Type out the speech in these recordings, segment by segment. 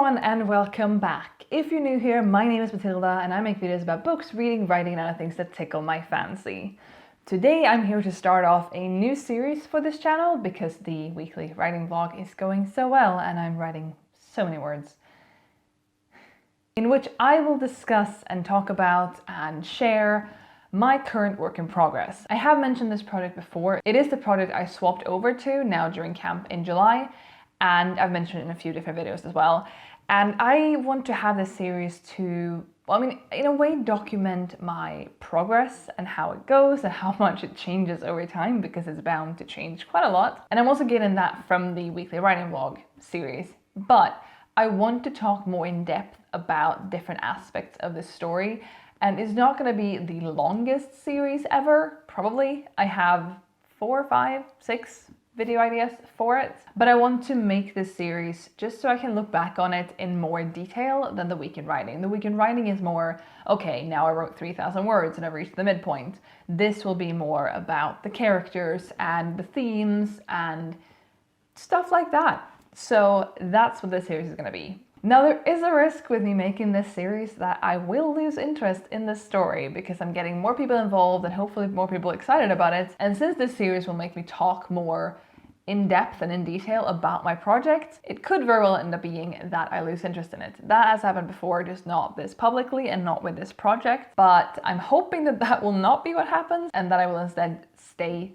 everyone and welcome back. If you're new here, my name is Matilda and I make videos about books, reading, writing and other things that tickle my fancy. Today I'm here to start off a new series for this channel because the weekly writing vlog is going so well and I'm writing so many words, in which I will discuss and talk about and share my current work in progress. I have mentioned this project before. It is the project I swapped over to now during camp in July, and I've mentioned it in a few different videos as well. And I want to have this series to, in a way document my progress and how it goes and how much it changes over time, because it's bound to change quite a lot. And I'm also getting that from the weekly writing vlog series, but I want to talk more in depth about different aspects of the story. And it's not going to be the longest series ever, probably. I have 4, 5, 6 video ideas for it, but I want to make this series just so I can look back on it in more detail than the week in writing. The week in writing is more, okay, now I wrote 3,000 words and I've reached the midpoint. This will be more about the characters and the themes and stuff like that. So that's what this series is going to be. Now there is a risk with me making this series that I will lose interest in this story because I'm getting more people involved and hopefully more people excited about it. And since this series will make me talk more in depth and in detail about my project, it could very well end up being that I lose interest in it. That has happened before, just not this publicly and not with this project. But I'm hoping that that will not be what happens and that I will instead stay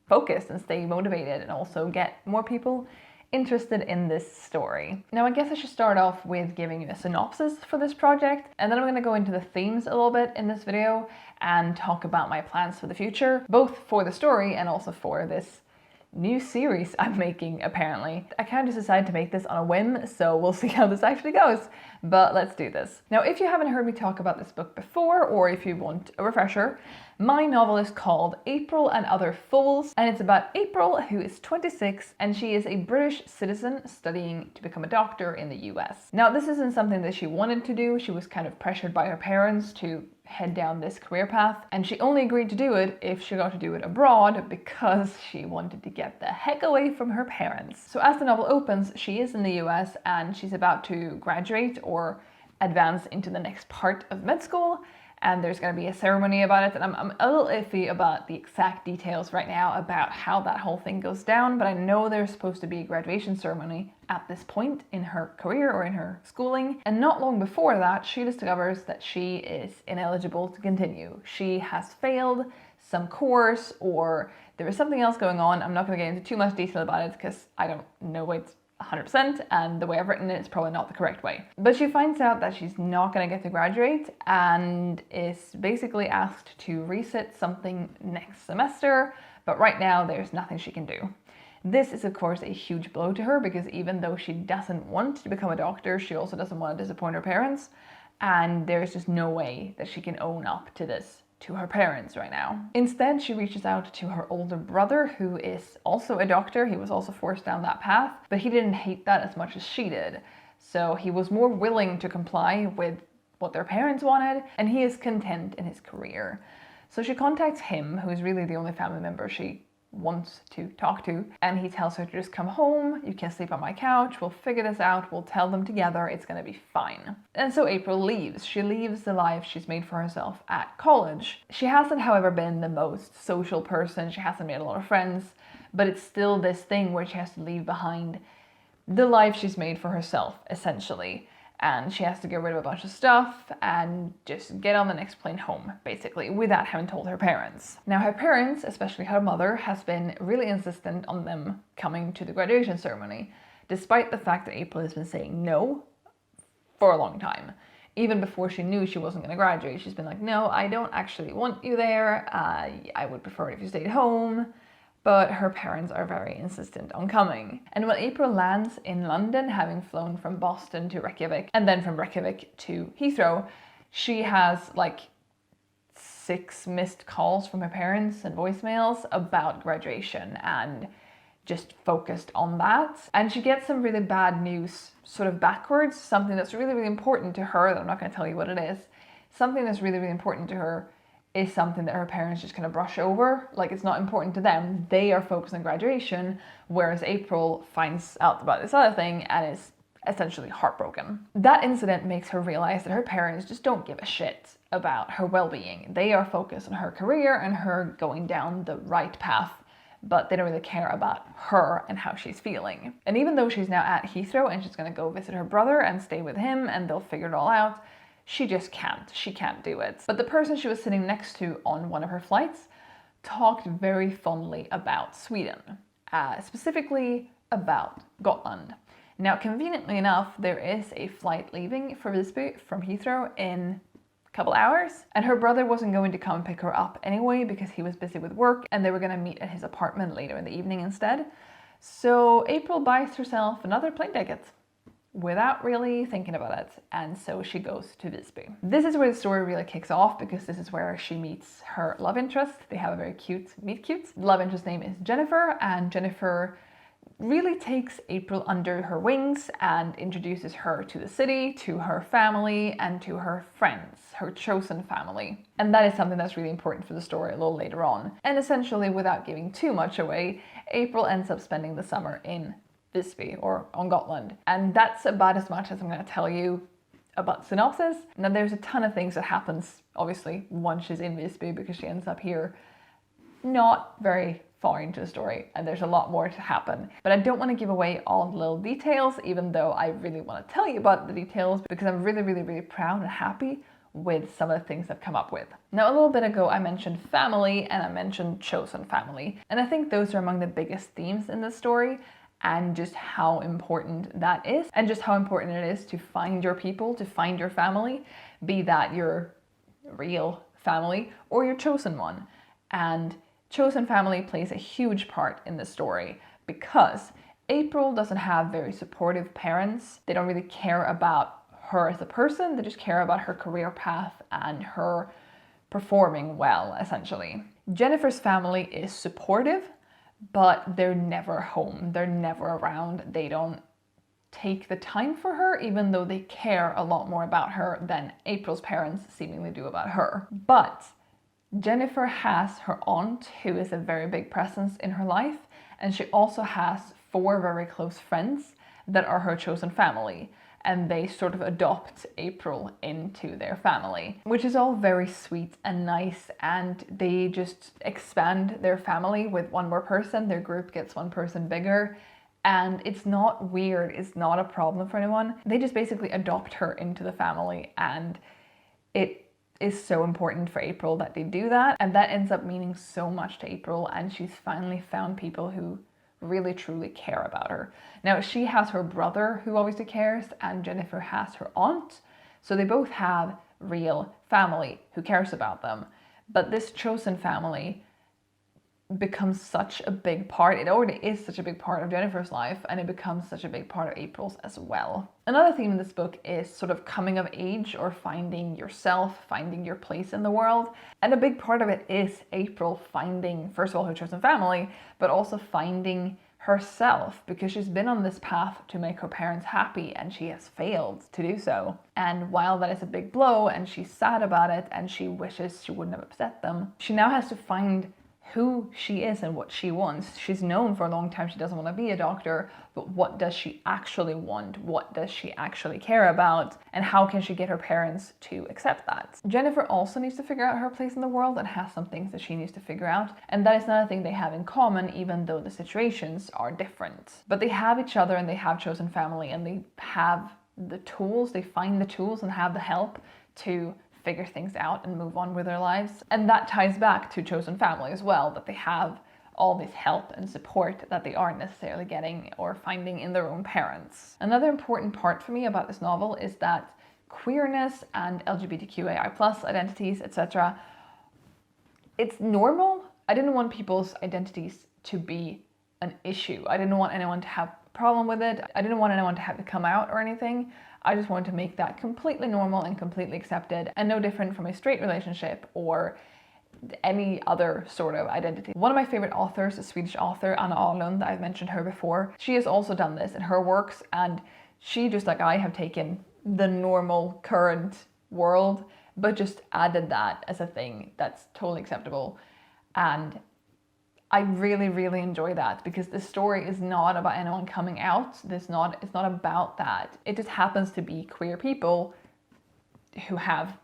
focused and stay motivated and also get more people interested in this story. Now I guess I should start off with giving you a synopsis for this project, and then I'm going to go into the themes a little bit in this video and talk about my plans for the future, both for the story and also for this new series I'm making, apparently. I kind of just decided to make this on a whim, so we'll see how this actually goes, but let's do this. Now, if you haven't heard me talk about this book before, or if you want a refresher, my novel is called April and Other Fools, and it's about April, who is 26, and she is a British citizen studying to become a doctor in the US. Now, this isn't something that she wanted to do. She was kind of pressured by her parents to head down this career path, and she only agreed to do it if she got to do it abroad because she wanted to get the heck away from her parents. So as the novel opens, she is in the US and she's about to graduate or advance into the next part of med school, and there's going to be a ceremony about it, and I'm a little iffy about the exact details right now about how that whole thing goes down, but I know there's supposed to be a graduation ceremony at this point in her career or in her schooling, and not long before that she discovers that she is ineligible to continue. She has failed some course, or there is something else going on. I'm not going to get into too much detail about it because I don't know it's 100%, and the way I've written it is probably not the correct way. But she finds out that she's not going to get to graduate and is basically asked to resit something next semester, but right now there's nothing she can do. This is of course a huge blow to her because even though she doesn't want to become a doctor, she also doesn't want to disappoint her parents, and there's just no way that she can own up to this to her parents right now. Instead, she reaches out to her older brother, who is also a doctor. He was also forced down that path, but he didn't hate that as much as she did. So he was more willing to comply with what their parents wanted, and he is content in his career. So she contacts him, who is really the only family member she wants to talk to, and he tells her to just come home, you can sleep on my couch, we'll figure this out, we'll tell them together, it's gonna be fine. And so April leaves. She leaves the life she's made for herself at college. She hasn't, however, been the most social person, she hasn't made a lot of friends, but it's still this thing where she has to leave behind the life she's made for herself, essentially. And she has to get rid of a bunch of stuff and just get on the next plane home, basically, without having told her parents. Now, her parents, especially her mother, has been really insistent on them coming to the graduation ceremony, despite the fact that April has been saying no for a long time. Even before she knew she wasn't going to graduate, she's been like, no, I don't actually want you there. I would prefer it if you stayed home. But her parents are very insistent on coming. And when April lands in London, having flown from Boston to Reykjavik, and then from Reykjavik to Heathrow, she has like 6 missed calls from her parents and voicemails about graduation and just focused on that. And she gets some really bad news sort of backwards, something that's really, really important to her, that I'm not going to tell you what it is. Something that's really, really important to her is something that her parents just kind of brush over, like it's not important to them. They are focused on graduation, whereas April finds out about this other thing and is essentially heartbroken. That incident makes her realize that her parents just don't give a shit about her well-being. They are focused on her career and her going down the right path, but they don't really care about her and how she's feeling. And even though she's now at Heathrow and she's going to go visit her brother and stay with him and they'll figure it all out, she just can't. She can't do it. But the person she was sitting next to on one of her flights talked very fondly about Sweden, specifically about Gotland. Now, conveniently enough, there is a flight leaving for Visby from Heathrow in a couple hours, and her brother wasn't going to come pick her up anyway because he was busy with work and they were going to meet at his apartment later in the evening instead. So April buys herself another plane ticket without really thinking about it, and so she goes to Visby. This is where the story really kicks off because this is where she meets her love interest. They have a very cute meet cute. The love interest name is Jennifer, and Jennifer really takes April under her wings and introduces her to the city, to her family, and to her friends, her chosen family. And that is something that's really important for the story a little later on. And essentially, without giving too much away, April ends up spending the summer in Visby, or on Gotland. And that's about as much as I'm going to tell you about synopsis. Now, there's a ton of things that happens, obviously, once she's in Visby, because she ends up here not very far into the story, and there's a lot more to happen. But I don't want to give away all the little details, even though I really want to tell you about the details, because I'm really proud and happy with some of the things I've come up with. Now, a little bit ago, I mentioned family and I mentioned chosen family. And I think those are among the biggest themes in this story, and just how important that is, and just how important it is to find your people, to find your family, be that your real family or your chosen one. And chosen family plays a huge part in the story because April doesn't have very supportive parents. They don't really care about her as a person, they just care about her career path and her performing well, essentially. Jennifer's family is supportive, but they're never home, they're never around, they don't take the time for her, even though they care a lot more about her than April's parents seemingly do about her. But Jennifer has her aunt, who is a very big presence in her life, and she also has 4 very close friends that are her chosen family, and they sort of adopt April into their family, which is all very sweet and nice, and they just expand their family with one more person. Their group gets one person bigger, and it's not weird, it's not a problem for anyone. They just basically adopt her into the family, and it is so important for April that they do that, and that ends up meaning so much to April, and she's finally found people who really truly care about her. Now, she has her brother who obviously cares, and Jennifer has her aunt, so they both have real family who cares about them. But this chosen family becomes such a big part. It already is such a big part of Jennifer's life, and it becomes such a big part of April's as well. Another theme in this book is sort of coming of age, or finding yourself, finding your place in the world. And a big part of it is April finding, first of all, her chosen family, but also finding herself, because she's been on this path to make her parents happy and she has failed to do so. And while that is a big blow and she's sad about it and she wishes she wouldn't have upset them, she now has to find who she is and what she wants. She's known for a long time she doesn't want to be a doctor, but what does she actually want? What does she actually care about? And how can she get her parents to accept that? Jennifer also needs to figure out her place in the world and has some things that she needs to figure out. And that is another thing they have in common, even though the situations are different. But they have each other and they have chosen family, and they have the tools, they find the tools and have the help to figure things out and move on with their lives. And that ties back to chosen family as well, that they have all this help and support that they aren't necessarily getting or finding in their own parents. Another important part for me about this novel is that queerness and LGBTQAI+ identities, etc., it's normal. I didn't want people's identities to be an issue. I didn't want anyone to have a problem with it. I didn't want anyone to have to come out or anything. I just wanted to make that completely normal and completely accepted, and no different from a straight relationship or any other sort of identity. One of my favorite authors, a Swedish author, AaOF, I've mentioned her before, she has also done this in her works, and she, just like I, have taken the normal current world but just added that as a thing that's totally acceptable. And I really, really enjoy that because the story is not about anyone coming out. It's not about that. It just happens to be queer people who have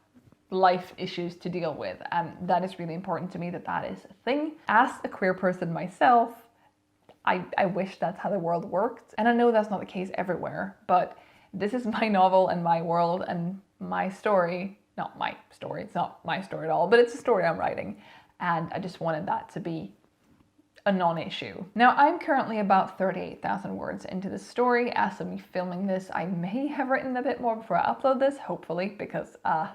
life issues to deal with. And that is really important to me, that is a thing. As a queer person myself, I wish that's how the world worked. And I know that's not the case everywhere, but this is my novel and my world and my story. Not my story, it's not my story at all, but it's a story I'm writing. And I just wanted that to be a non-issue. Now, I'm currently about 38,000 words into the story. As of me filming this, I may have written a bit more before I upload this, hopefully, because I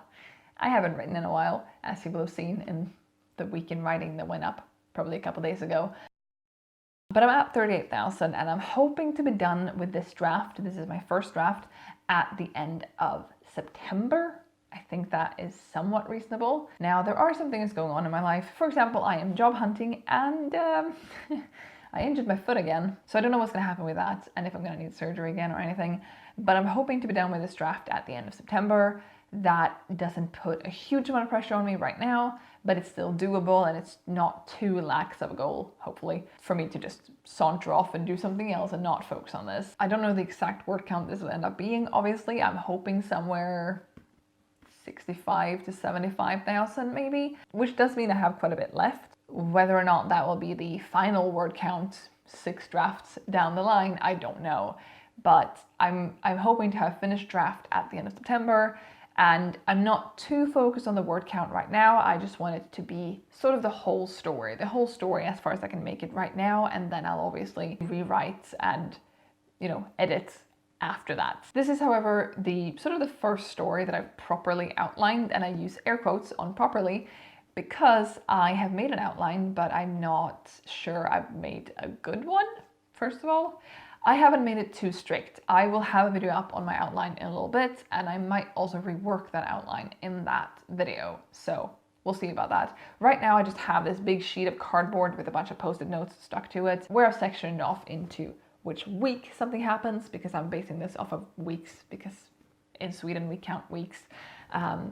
haven't written in a while, as you will have seen in the week in writing that went up probably a couple days ago. But I'm at 38,000 and I'm hoping to be done with this draft. This is my first draft at the end of September. I think that is somewhat reasonable. Now, there are some things going on in my life. For example, I am job hunting and I injured my foot again. So I don't know what's gonna happen with that and if I'm gonna need surgery again or anything. But I'm hoping to be done with this draft at the end of September. That doesn't put a huge amount of pressure on me right now, but it's still doable and it's not too lax of a goal, hopefully, for me to just saunter off and do something else and not focus on this. I don't know the exact word count this will end up being, obviously. I'm hoping somewhere 65 to 75,000 maybe, which does mean I have quite a bit left. Whether or not that will be the final word count 6 drafts down the line, I don't know. But I'm hoping to have finished draft at the end of September. And I'm not too focused on the word count right now. I just want it to be sort of the whole story as far as I can make it right now. And then I'll obviously rewrite and, edit after that. This is, however, the sort of the first story that I've properly outlined, and I use air quotes on properly because I have made an outline, but I'm not sure I've made a good one, first of all. I haven't made it too strict. I will have a video up on my outline in a little bit, and I might also rework that outline in that video. So we'll see about that. Right now, I just have this big sheet of cardboard with a bunch of post-it notes stuck to it, where I've sectioned off into which week something happens, because I'm basing this off of weeks, because in Sweden we count weeks.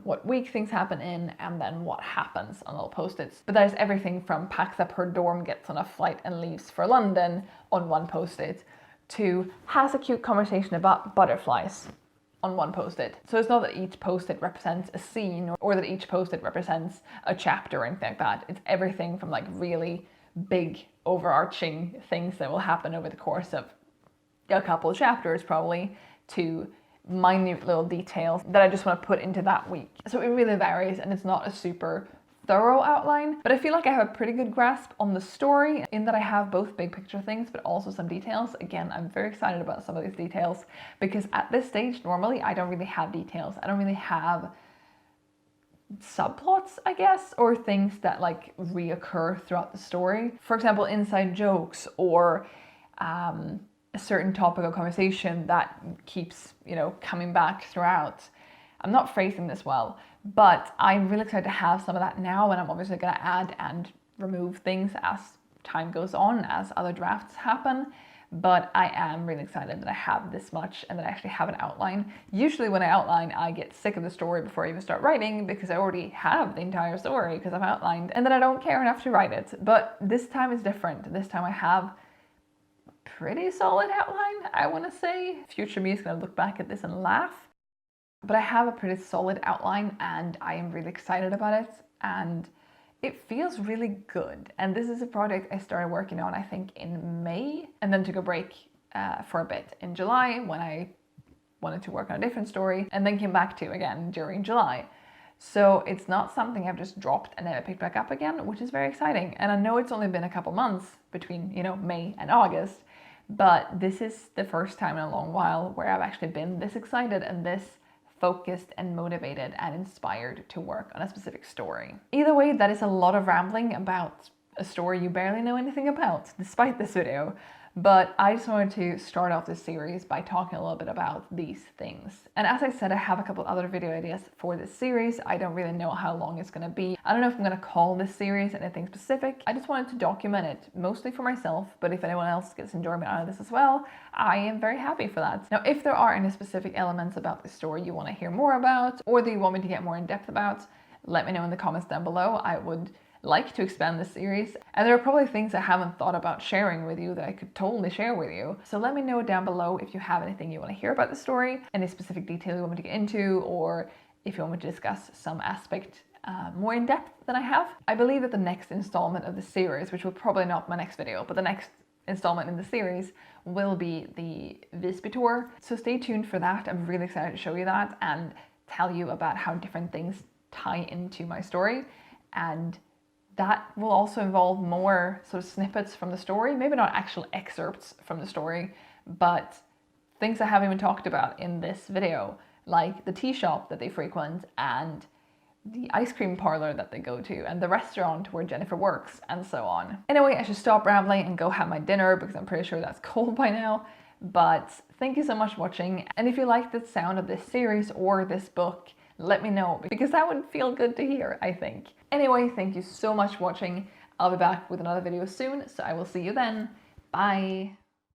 What week things happen in, and then what happens on little post-its. But there's everything from packs up her dorm, gets on a flight and leaves for London on one post-it, to has a cute conversation about butterflies on one post-it. So it's not that each post-it represents a scene or that each post-it represents a chapter or anything like that. It's everything from like really big overarching things that will happen over the course of a couple of chapters probably, to minute little details that I just want to put into that week. So it really varies, and it's not a super thorough outline, but I feel like I have a pretty good grasp on the story in that I have both big picture things but also some details. Again, I'm very excited about some of these details because at this stage normally I don't really have details. I don't really have subplots, I guess, or things that like reoccur throughout the story. For example, inside jokes or a certain topic of conversation that keeps, coming back throughout. I'm not phrasing this well, but I'm really excited to have some of that now, and I'm obviously going to add and remove things as time goes on, as other drafts happen. But I am really excited that I have this much and that I actually have an outline. Usually when I outline, I get sick of the story before I even start writing because I already have the entire story because I've outlined, and then I don't care enough to write it. But this time is different. This time I have a pretty solid outline, I want to say. Future me is going to look back at this and laugh. But I have a pretty solid outline and I am really excited about it, and it feels really good. And this is a project I started working on, I think, in May, and then took a break for a bit in July when I wanted to work on a different story, and then came back to again during July. So it's not something I've just dropped and never picked back up again, which is very exciting. And I know it's only been a couple months between, May and August, but this is the first time in a long while where I've actually been this excited and this focused and motivated and inspired to work on a specific story. Either way, that is a lot of rambling about a story you barely know anything about, despite this video. But I just wanted to start off this series by talking a little bit about these things. And as I said, I have a couple other video ideas for this series. I don't really know how long it's going to be. I don't know if I'm going to call this series anything specific. I just wanted to document it, mostly for myself, but if anyone else gets enjoyment out of this as well, I am very happy for that. Now, if there are any specific elements about this story you want to hear more about, or that you want me to get more in depth about, let me know in the comments down below. I would like to expand this series. And there are probably things I haven't thought about sharing with you that I could totally share with you. So let me know down below if you have anything you want to hear about the story, any specific detail you want me to get into, or if you want me to discuss some aspect more in depth than I have. I believe that the next installment of the series, which will probably not my next video, but the next installment in the series will be the Visby tour. So stay tuned for that. I'm really excited to show you that and tell you about how different things tie into my story. And that will also involve more sort of snippets from the story, maybe not actual excerpts from the story, but things I haven't even talked about in this video, like the tea shop that they frequent and the ice cream parlor that they go to and the restaurant where Jennifer works and so on. Anyway, I should stop rambling and go have my dinner because I'm pretty sure that's cold by now. But thank you so much for watching. And if you like the sound of this series or this book, let me know because that would feel good to hear, I think. Anyway, thank you so much for watching. I'll be back with another video soon, so I will see you then. Bye.